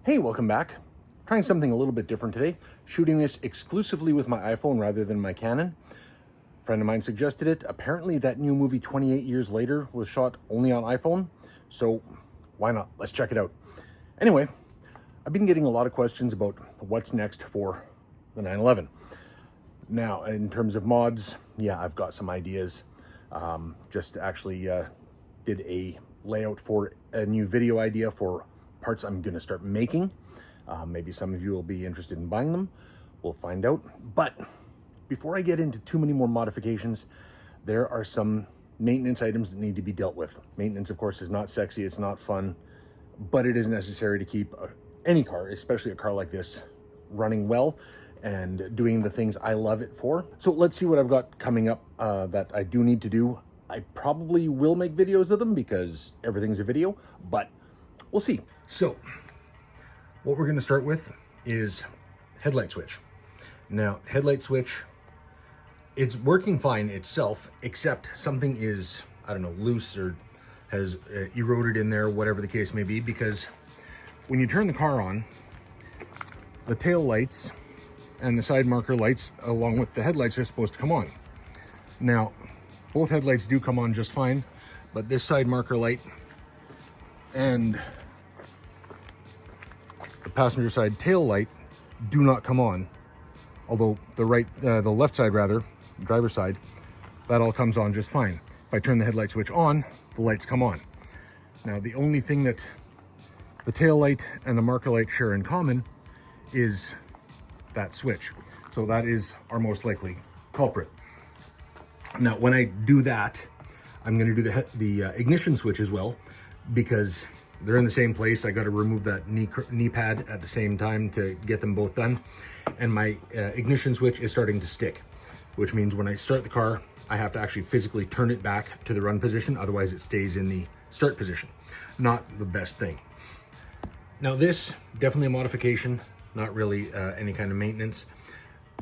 Hey, welcome back. Trying something a little bit different today. Shooting this exclusively with my iPhone rather than my Canon. A friend of mine suggested it. Apparently that new movie 28 Years Later was shot only on iPhone. So why not? Let's check it out. Anyway, I've been getting a lot of questions about what's next for the 911. Now, in terms of mods, yeah, I've got some ideas. Just actually did a layout for a new video idea for parts I'm going to start making. Maybe some of you will be interested in buying them. We'll find out. But before I get into too many more modifications, there are some maintenance items that need to be dealt with. Maintenance, of course, is not sexy. It's not fun, but it is necessary to keep any car, especially a car like this, running well and doing the things I love it for. So let's see what I've got coming up that I do need to do. I probably will make videos of them because everything's a video, but we'll see. So what we're going to start with is headlight switch. Now, headlight switch, it's working fine itself, except something is, I don't know, loose or has eroded in there, whatever the case may be, because when you turn the car on, the tail lights and the side marker lights along with the headlights are supposed to come on. Now, both headlights do come on just fine, but this side marker light and the passenger side tail light do not come on. Although the left side rather, driver's side, that all comes on just fine. If I turn the headlight switch on, the lights come on. Now, the only thing that the tail light and the marker light share in common is that switch. So that is our most likely culprit. Now, when I do that, I'm going to do the ignition switch as well, because they're in the same place. I got to remove that knee pad at the same time to get them both done. And my ignition switch is starting to stick, which means when I start the car, I have to actually physically turn it back to the run position. Otherwise it stays in the start position. Not the best thing. Now this, definitely a modification, not really any kind of maintenance,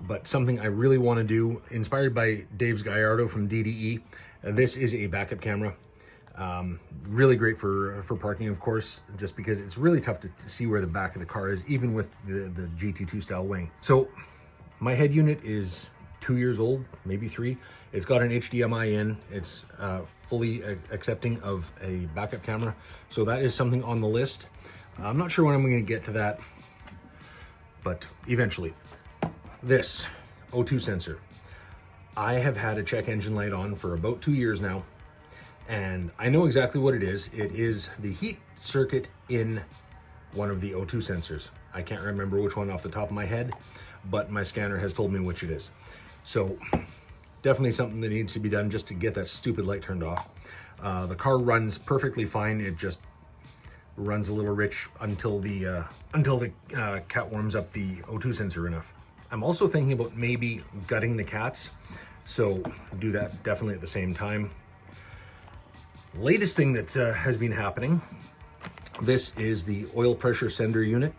but something I really want to do, inspired by Dave's Gallardo from DDE. This is a backup camera. Really great for parking, of course, just because it's really tough to see where the back of the car is, even with the GT2 style wing. So my head unit is 2 years old, maybe 3. It's got an HDMI in. It's fully accepting of a backup camera. So that is something on the list. I'm not sure when I'm going to get to that, but eventually. This O2 sensor. I have had a check engine light on for about 2 years now, and I know exactly what it is. It is the heat circuit in one of the O2 sensors. I can't remember which one off the top of my head, but my scanner has told me which it is. So definitely something that needs to be done just to get that stupid light turned off. The car runs perfectly fine. It just runs a little rich until the cat warms up the O2 sensor enough. I'm also thinking about maybe gutting the cats, so do that definitely at the same time. Latest thing that has been happening, this is the oil pressure sender unit.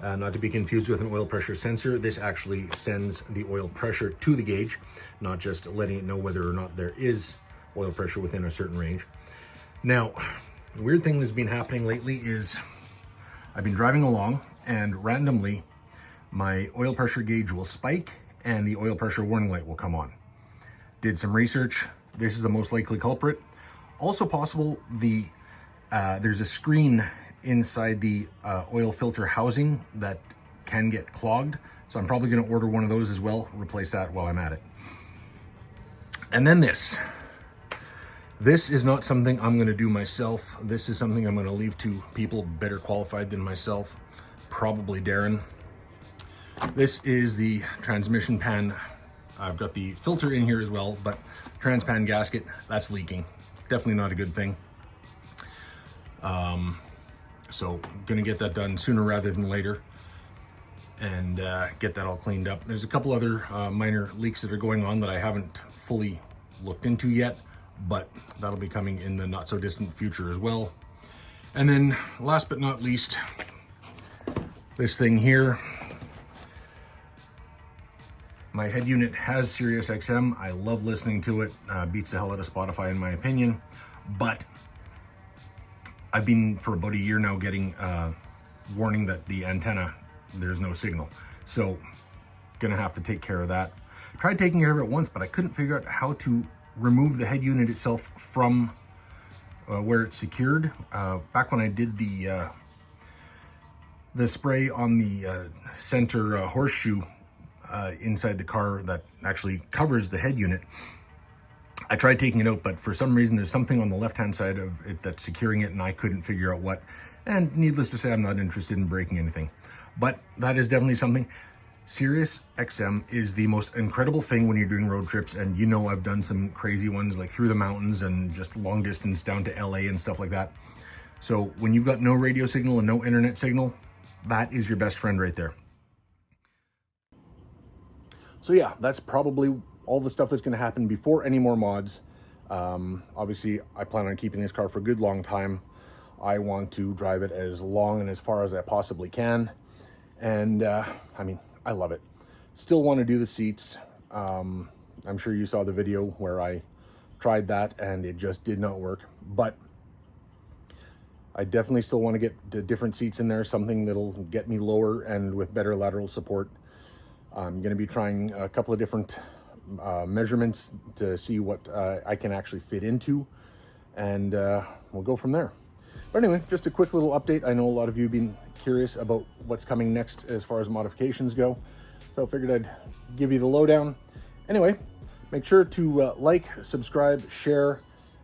Not to be confused with an oil pressure sensor. This actually sends the oil pressure to the gauge, not just letting it know whether or not there is oil pressure within a certain range. Now, the weird thing that's been happening lately is I've been driving along and randomly my oil pressure gauge will spike and the oil pressure warning light will come on. Did some research. This is the most likely culprit. Also possible there's a screen inside the oil filter housing that can get clogged. So I'm probably going to order one of those as well, replace that while I'm at it. And then this. This is not something I'm going to do myself. This is something I'm going to leave to people better qualified than myself, probably Darren. This is the transmission pan. I've got the filter in here as well, but transpan gasket, that's leaking. Definitely not a good thing. So gonna get that done sooner rather than later and get that all cleaned up. There's a couple other minor leaks that are going on that I haven't fully looked into yet, but that'll be coming in the not so distant future as well. And then last but not least, this thing here. My head unit has Sirius XM. I love listening to it. Beats the hell out of Spotify in my opinion. But I've been for about a year now getting warning that the antenna, there's no signal. So gonna have to take care of that. Tried taking care of it once, but I couldn't figure out how to remove the head unit itself from where it's secured. Back when I did the spray on the center horseshoe inside the car that actually covers the head unit, I tried taking it out, but for some reason there's something on the left-hand side of it that's securing it, and I couldn't figure out what. And needless to say, I'm not interested in breaking anything. But that is definitely something. Sirius XM is the most incredible thing when you're doing road trips, and you know I've done some crazy ones like through the mountains and just long distance down to LA and stuff like that. So when you've got no radio signal and no internet signal, that is your best friend right there. So yeah, that's probably all the stuff that's going to happen before any more mods. Obviously, I plan on keeping this car for a good long time. I want to drive it as long and as far as I possibly can. And I mean, I love it. Still want to do the seats. I'm sure you saw the video where I tried that and it just did not work. But I definitely still want to get the different seats in there, something that'll get me lower and with better lateral support. I'm going to be trying a couple of different measurements to see what I can actually fit into, and we'll go from there. But anyway, just a quick little update. I know a lot of you have been curious about what's coming next as far as modifications go, so I figured I'd give you the lowdown. Anyway, make sure to like, subscribe, share.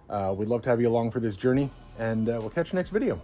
We'd love to have you along for this journey, and we'll catch you next video.